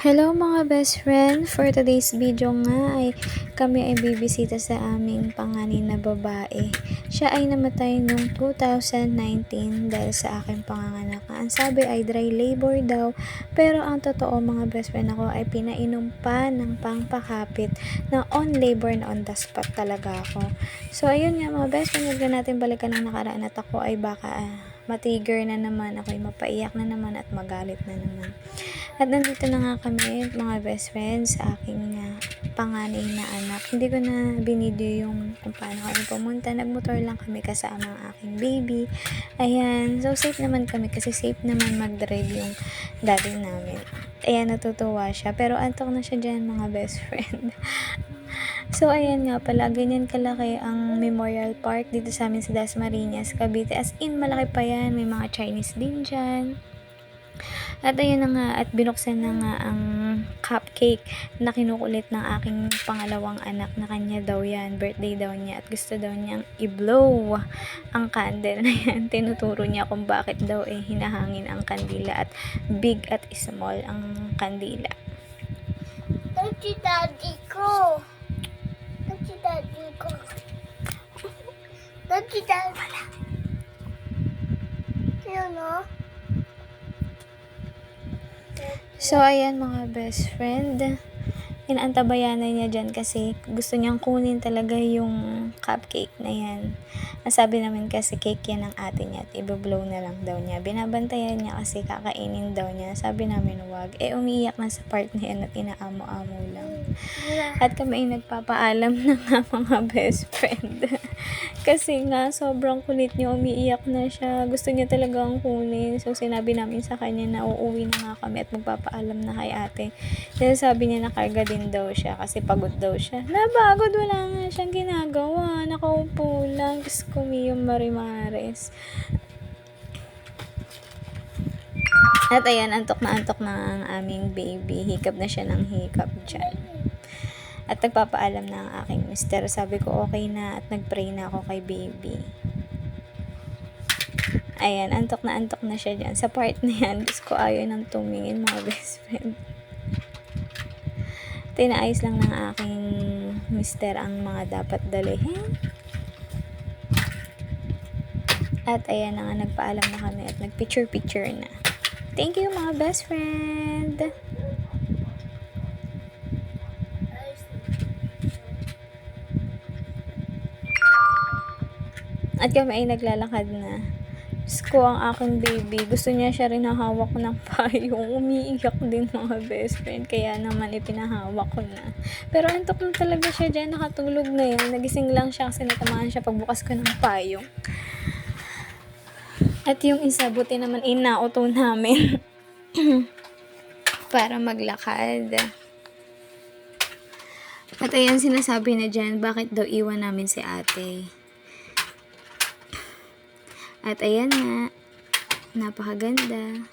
Hello mga best friend! For today's video nga ay kami ay bibisita sa aming panganay na babae. Siya ay namatay noong 2019 dahil sa aking panganganak. Ang sabi ay dry labor daw, pero ang totoo mga best friend, ako ay pinainom pa ng pangpakapit na on labor na on the spot talaga ako. So ayun nga mga best friend, huwag na natin balikan ng nakaraan at ako ay baka matigger na naman, ako ay mapaiyak na naman at magalit na naman. At nandito na nga kami mga best friends sa aking panganay na anak. Hindi ko na binidyo yung kung paano kami pumunta. Nagmotor lang kami kasama ang aking baby. Ayan. So safe naman kami kasi safe naman mag-drive yung daddy namin. Ayan, natutuwa siya. Pero antok na siya dyan mga best friend. So, ayan nga pala, ganyan kalaki ang Memorial Park dito sa amin sa Dasmariñas, Cavite. As in, malaki pa yan. May mga Chinese din dyan. At ayun na nga, at binuksan na nga ang cupcake na kinukulit ng aking pangalawang anak na kanya daw yan. Birthday daw niya at gusto daw niyang i-blow ang candle na yan. Tinuturo niya kung bakit daw hinahangin ang kandila at big at small ang kandila. Daddy, daddy ko. Daddy, daddy ko. Daddy, daddy. Yun, no? So, ayan mga best friend. Inaantabayanan niya dyan kasi gusto niyang kunin talaga yung cupcake na yan. Ang sabi naman kasi cake yan ng ate niya at i-blow na lang daw niya. Binabantayan niya kasi kakainin daw niya. Sabi namin wag. Umiiyak na sa part na yan at inaamo-amo lang. At kami ay nagpapaalam na nga mga best friend. Kasi nga, sobrang kulit niya, umiiyak na siya. Gusto niya talagang kunin. So, sinabi namin sa kanya na uuwi na nga kami at magpapaalam na kay ate. Kasi sabi niya nakarga din daw siya kasi pagod daw siya. Napagod, wala nga siyang ginagawa. Nakaupo lang. Diyos ko, yung marimares. At ayan, antok na ang aming baby. Hikap na siya ng hikap dyan. At nagpapaalam na ang aking mister. Sabi ko okay na at nagpray na ako kay baby. Ayan, antok na siya dyan. Sa part na yan, Diyos ko ayaw nang tumingin mga best friend. Tinaayos lang ng aking mister ang mga dapat dalhin. At ayan na nga, nagpaalam na kami at nagpicture-picture na. Thank you mga best friend! At kami ay naglalakad na. Diyos ko, ang aking baby. Gusto niya siya rin hawak ng payong. Umiiyak din mga best friend. Kaya naman ipinahawak ko na. Pero antok na talaga siya dyan. Nakatulog na yun. Nagising lang siya kasi natamaan siya pagbukas ko ng payong. At yung isa, buti naman inauto namin. Para maglakad. At ayan, sinasabi na dyan, bakit daw iwan namin si ate. At ayan na, napakaganda.